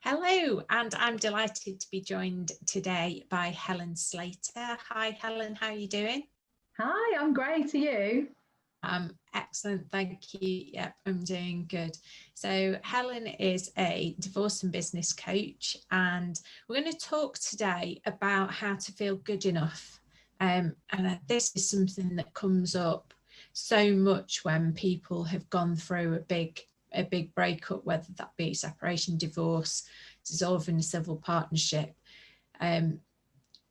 Hello, and I'm delighted to be joined today by Helen Slater. Hi, Helen, how are you doing? Hi, I'm great. Are you? Excellent, thank you. Yep, I'm doing good. So Helen is a divorce and business coach, and we're going to talk today about how to feel good enough. And this is something that comes up so much when people have gone through a big breakup, whether that be separation, divorce, dissolving a civil partnership,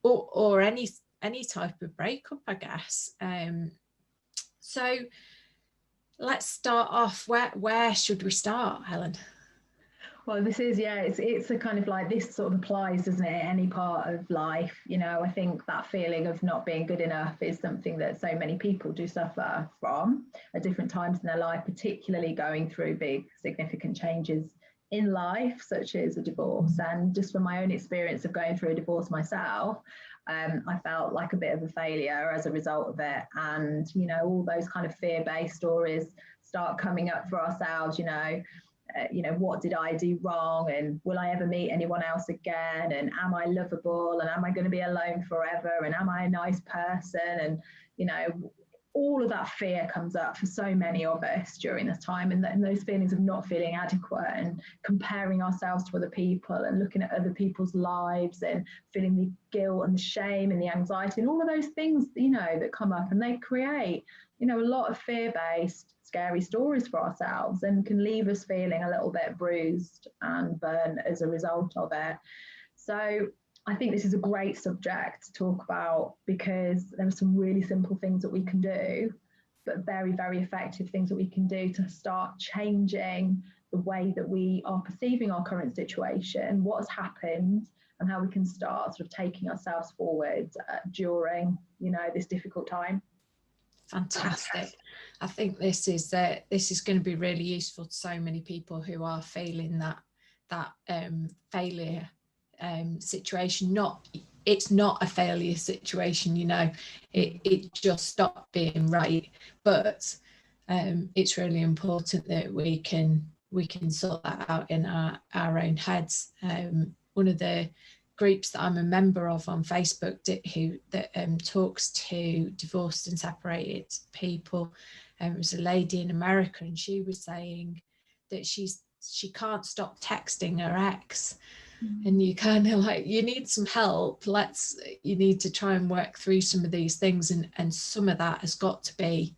or any type of breakup, I guess. So let's start off. Where should we start, Helen? Well, this is, it's a kind of like this sort of applies, doesn't it? Any part of life, I think that feeling of not being good enough is something that so many people do suffer from at different times in their life, particularly going through big, significant changes in life, such as a divorce. And just from my own experience of going through a divorce myself, I felt like a bit of a failure as a result of it. And, all those kind of fear-based stories start coming up for ourselves, what did I do wrong, and will I ever meet anyone else again, and am I lovable, and am I going to be alone forever, and am I a nice person, and all of that fear comes up for so many of us during this time, and those feelings of not feeling adequate and comparing ourselves to other people and looking at other people's lives and feeling the guilt and the shame and the anxiety and all of those things that come up, and they create a lot of fear-based scary stories for ourselves and can leave us feeling a little bit bruised and burnt as a result of it. So I think this is a great subject to talk about because there are some really simple things that we can do, but very, very effective things that we can do to start changing the way that we are perceiving our current situation, what's happened, and how we can start sort of taking ourselves forward during, this difficult time. Fantastic. I think this is going to be really useful to so many people who are feeling that failure situation. It's not a failure situation, it just stopped being right, but it's really important that we can sort that out in our own heads. One of the groups that I'm a member of on Facebook that talks to divorced and separated people. It was a lady in America, and she was saying that she can't stop texting her ex. And you kind of like, you need some help. You need to try and work through some of these things, and some of that has got to be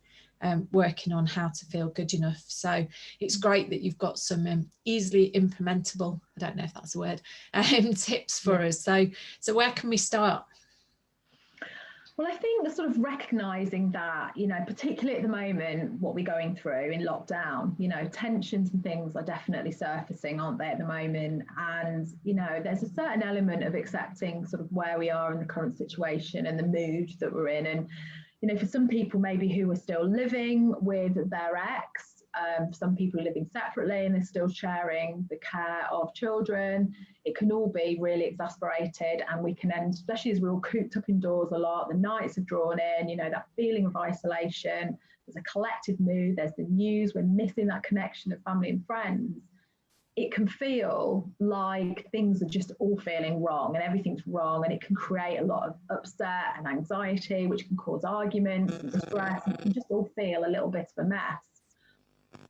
working on how to feel good enough. So it's great that you've got some easily implementable, I don't know if that's a word, tips for us. So where can we start? Well, I think sort of recognising that, particularly at the moment, what we're going through in lockdown, tensions and things are definitely surfacing, aren't they, at the moment? And, there's a certain element of accepting sort of where we are in the current situation and the mood that we're in. And, for some people maybe who are still living with their ex, some people are living separately and they're still sharing the care of children. It can all be really exasperated, and we can end, especially as we're all cooped up indoors a lot, the nights have drawn in, that feeling of isolation. There's a collective mood, there's the news, we're missing that connection of family and friends. It can feel like things are just all feeling wrong and everything's wrong, and it can create a lot of upset and anxiety, which can cause arguments and stress, and it can just all feel a little bit of a mess.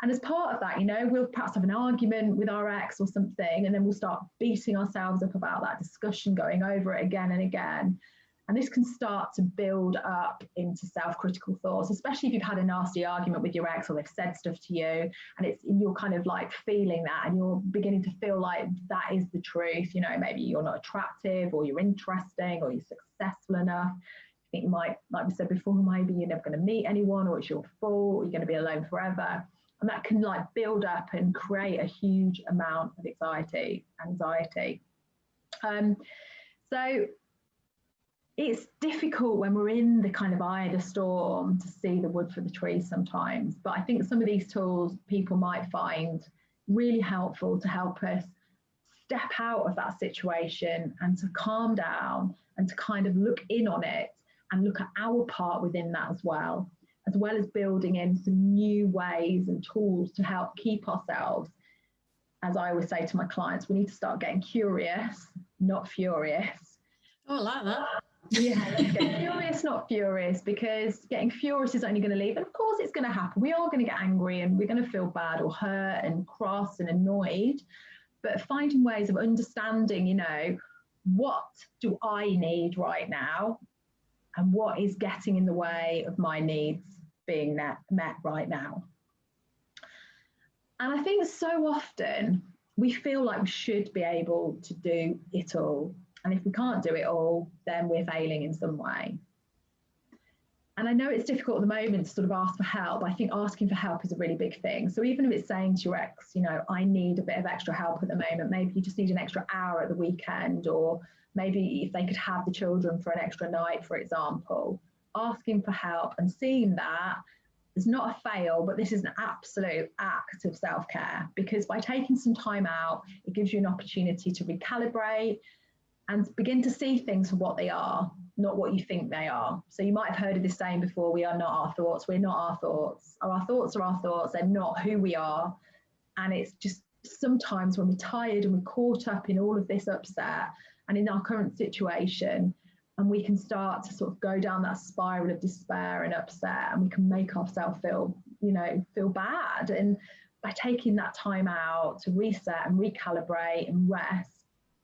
And as part of that, we'll perhaps have an argument with our ex or something, and then we'll start beating ourselves up about that discussion, going over it again and again. And this can start to build up into self-critical thoughts, especially if you've had a nasty argument with your ex or they've said stuff to you, and you're kind of like feeling that, and you're beginning to feel like that is the truth. Maybe you're not attractive, or you're interesting, or you're successful enough. I think you might, like we said before, maybe you're never going to meet anyone, or it's your fault, or you're going to be alone forever. And that can like build up and create a huge amount of anxiety. So it's difficult when we're in the kind of eye of the storm to see the wood for the trees sometimes. But I think some of these tools people might find really helpful to help us step out of that situation and to calm down and to kind of look in on it and look at our part within that as well as building in some new ways and tools to help keep ourselves as I always say to my clients, we need to start getting curious, not furious. Oh, I like that. Yeah, let's get curious, not furious, because getting furious is only going to leave. And of course, it's going to happen. We are going to get angry and we're going to feel bad or hurt and cross and annoyed. But finding ways of understanding, you know, what do I need right now? And what is getting in the way of my needs being met right now? And I think so often we feel like we should be able to do it all. And if we can't do it all, then we're failing in some way. And I know it's difficult at the moment to sort of ask for help. I think asking for help is a really big thing. So even if it's saying to your ex, you know, I need a bit of extra help at the moment, maybe you just need an extra hour at the weekend, or maybe if they could have the children for an extra night, for example, asking for help and seeing that is not a fail, but this is an absolute act of self-care, because by taking some time out, it gives you an opportunity to recalibrate and begin to see things for what they are, not what you think they are. So you might have heard of this saying before, we are not our thoughts, we're not our thoughts. Our thoughts are our thoughts, they're not who we are. And it's just sometimes when we're tired and we're caught up in all of this upset and in our current situation, and we can start to sort of go down that spiral of despair and upset, and we can make ourselves feel, you know, feel bad. And by taking that time out to reset and recalibrate and rest,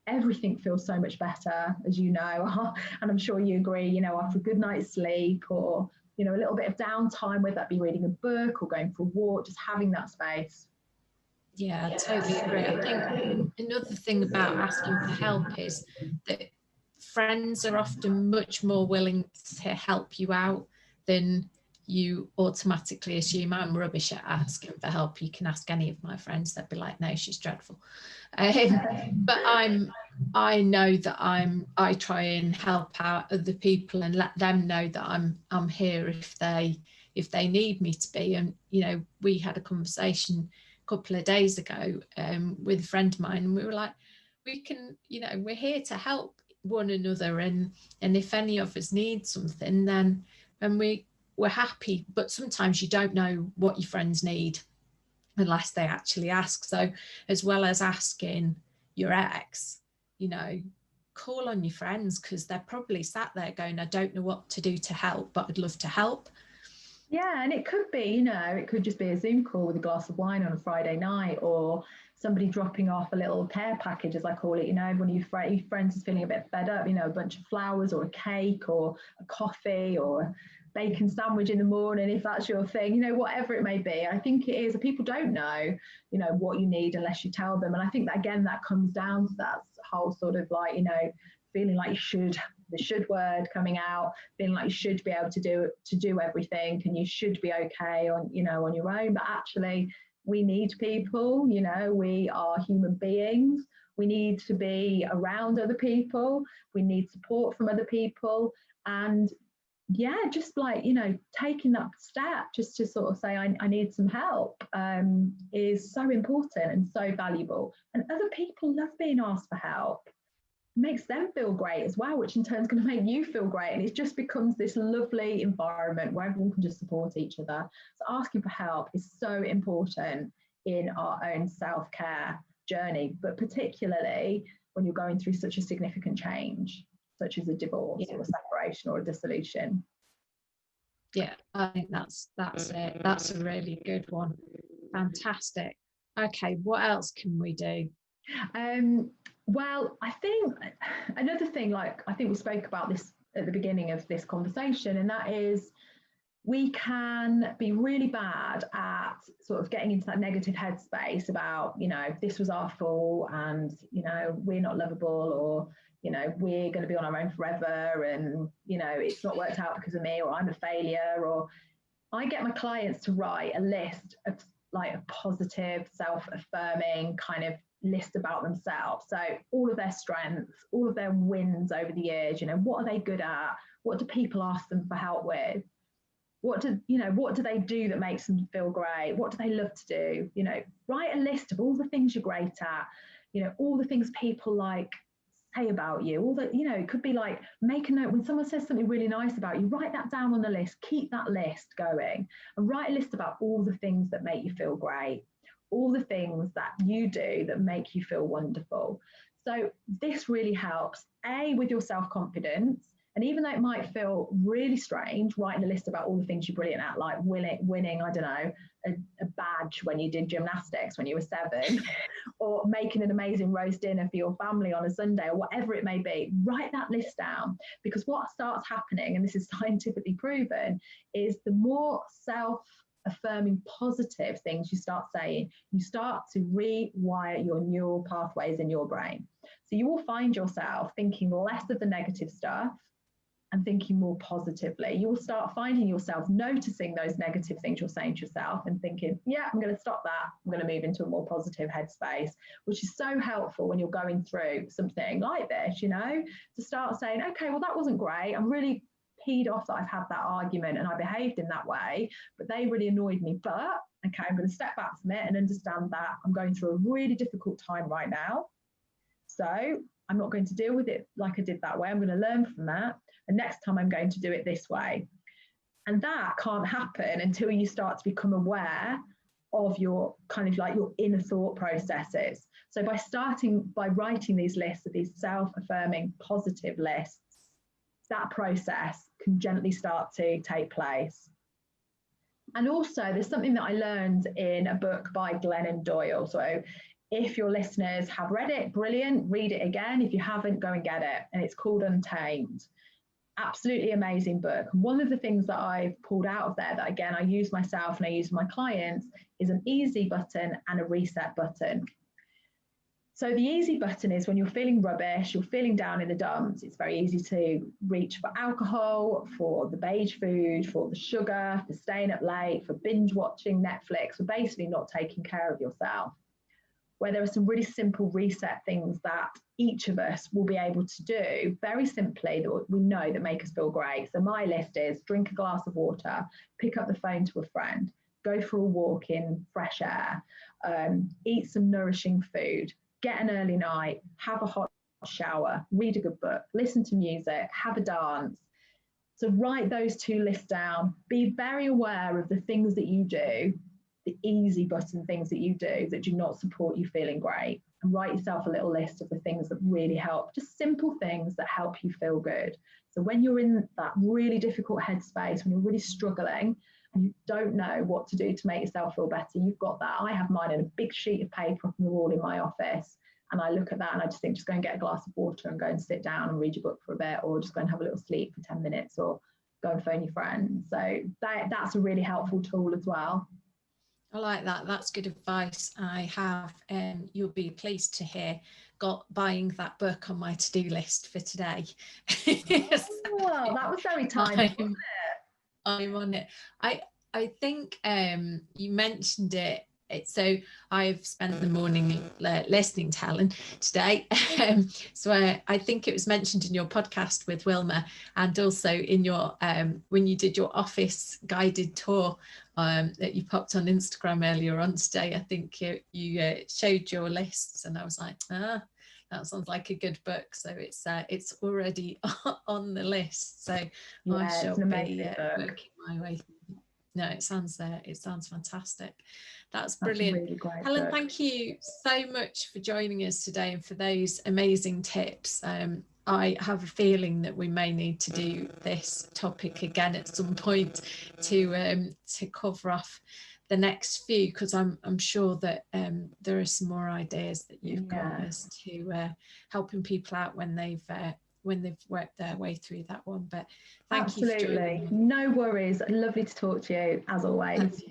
everything feels so much better, as you know, and I'm sure you agree, you know, after a good night's sleep, or, you know, a little bit of downtime, whether that be reading a book or going for a walk, just having that space. Yeah, I totally agree. I think another thing about asking for help is that friends are often much more willing to help you out than you automatically assume. I'm rubbish at asking for help. You can ask any of my friends, they'd be like, no, she's dreadful. But I know that I try and help out other people and let them know that I'm here if they need me to be. And, you know, we had a conversation a couple of days ago with a friend of mine, and we were like, we can, you know, we're here to help one another, and if any of us need something, then we're happy. But sometimes you don't know what your friends need unless they actually ask. So as well as asking your ex, you know, call on your friends, because they're probably sat there going, I don't know what to do to help, but I'd love to help. Yeah, and it could be, you know, it could just be a Zoom call with a glass of wine on a Friday night, or somebody dropping off a little care package, as I call it, you know, when your friends is feeling a bit fed up, you know, a bunch of flowers or a cake or a coffee or a bacon sandwich in the morning, if that's your thing, you know, whatever it may be. I think it is, people don't know, you know, what you need unless you tell them. And I think that, again, that comes down to that whole sort of like, you know, feeling like you should, the should word coming out, feeling like you should be able to do everything, and you should be okay on, you know, on your own. But actually, we need people, you know, we are human beings. We need to be around other people. We need support from other people. And yeah, just like, you know, taking that step just to sort of say, I need some help is so important and so valuable. And other people love being asked for help. Makes them feel great as well, which in turn is going to make you feel great. And it just becomes this lovely environment where everyone can just support each other. So asking for help is so important in our own self-care journey, but particularly when you're going through such a significant change, such as a divorce or a separation or a dissolution. Yeah, I think that's it. That's a really good one. Fantastic. Okay, what else can we do? Well, I think another thing, like I think we spoke about this at the beginning of this conversation, and that is we can be really bad at sort of getting into that negative headspace about, you know, this was our fault, and, you know, we're not lovable, or, you know, we're going to be on our own forever, and, you know, it's not worked out because of me, or I'm a failure. Or I get my clients to write a list of like a positive, self-affirming kind of list about themselves. So all of their strengths, all of their wins over the years, you know, what are they good at? What do people ask them for help with? What do they do that makes them feel great? What do they love to do? You know, write a list of all the things you're great at, you know, all the things people like say about you, all the, you know, it could be like, make a note when someone says something really nice about you, write that down on the list, keep that list going, and write a list about all the things that make you feel great. all the things that you do that make you feel wonderful. So this really helps, A, with your self-confidence. And even though it might feel really strange, writing a list about all the things you're brilliant at, like winning, I don't know, a badge when you did gymnastics when you were 7, or making an amazing roast dinner for your family on a Sunday, or whatever it may be, write that list down. Because what starts happening, and this is scientifically proven, is the more self-affirming positive things you start saying, you start to rewire your neural pathways in your brain. So you will find yourself thinking less of the negative stuff and thinking more positively. You will start finding yourself noticing those negative things you're saying to yourself and thinking, yeah, I'm going to stop that. I'm going to move into a more positive headspace, which is so helpful when you're going through something like this, you know, to start saying, okay, well, that wasn't great. I'm really peed off that I've had that argument and I behaved in that way, but they really annoyed me. But okay, I'm going to step back from it and understand that I'm going through a really difficult time right now. So I'm not going to deal with it like I did that way. I'm going to learn from that. And next time I'm going to do it this way. And that can't happen until you start to become aware of your kind of like your inner thought processes. So by writing these lists of these self-affirming positive lists, that process can gently start to take place. And also there's something that I learned in a book by Glennon Doyle. So if your listeners have read it, brilliant, read it again. If you haven't, go and get it. And it's called Untamed. Absolutely amazing book. And one of the things that I've pulled out of there that, again, I use myself and I use my clients is an easy button and a reset button. So the easy button is when you're feeling rubbish, you're feeling down in the dumps, it's very easy to reach for alcohol, for the beige food, for the sugar, for staying up late, for binge watching Netflix, for basically not taking care of yourself. Where there are some really simple reset things that each of us will be able to do very simply that we know that make us feel great. So my list is drink a glass of water, pick up the phone to a friend, go for a walk in fresh air, eat some nourishing food, get an early night, have a hot shower, read a good book, listen to music, have a dance. So write those 2 lists down. Be very aware of the things that you do, the easy button things that you do that do not support you feeling great, and write yourself a little list of the things that really help, just simple things that help you feel good. So when you're in that really difficult headspace, when you're really struggling and you don't know what to do to make yourself feel better, you've got that. I have mine on a big sheet of paper up on the wall in my office, and I look at that and I just think, just go and get a glass of water and go and sit down and read your book for a bit, or just go and have a little sleep for 10 minutes, or go and phone your friends. So that's a really helpful tool as well. I like that. That's good advice. I have, you'll be pleased to hear, got buying that book on my to-do list for today. Oh, that was very timely, wasn't it? I'm on it. I think you mentioned it. So I've spent the morning listening to Helen today. So I think it was mentioned in your podcast with Wilma, and also in your when you did your office guided tour that you popped on Instagram earlier on today. I think you showed your lists, and I was like, that sounds like a good book. So it's already on the list. So yeah, I shall be working my way. No, it sounds fantastic. That's brilliant. Really great Helen, book. thank you so much for joining us today and for those amazing tips. I have a feeling that we may need to do this topic again at some point to cover off the next few, because I'm sure that there are some more ideas that you've got as to helping people out when they've worked their way through that one. But thank you for joining me. No worries. Lovely to talk to you as always.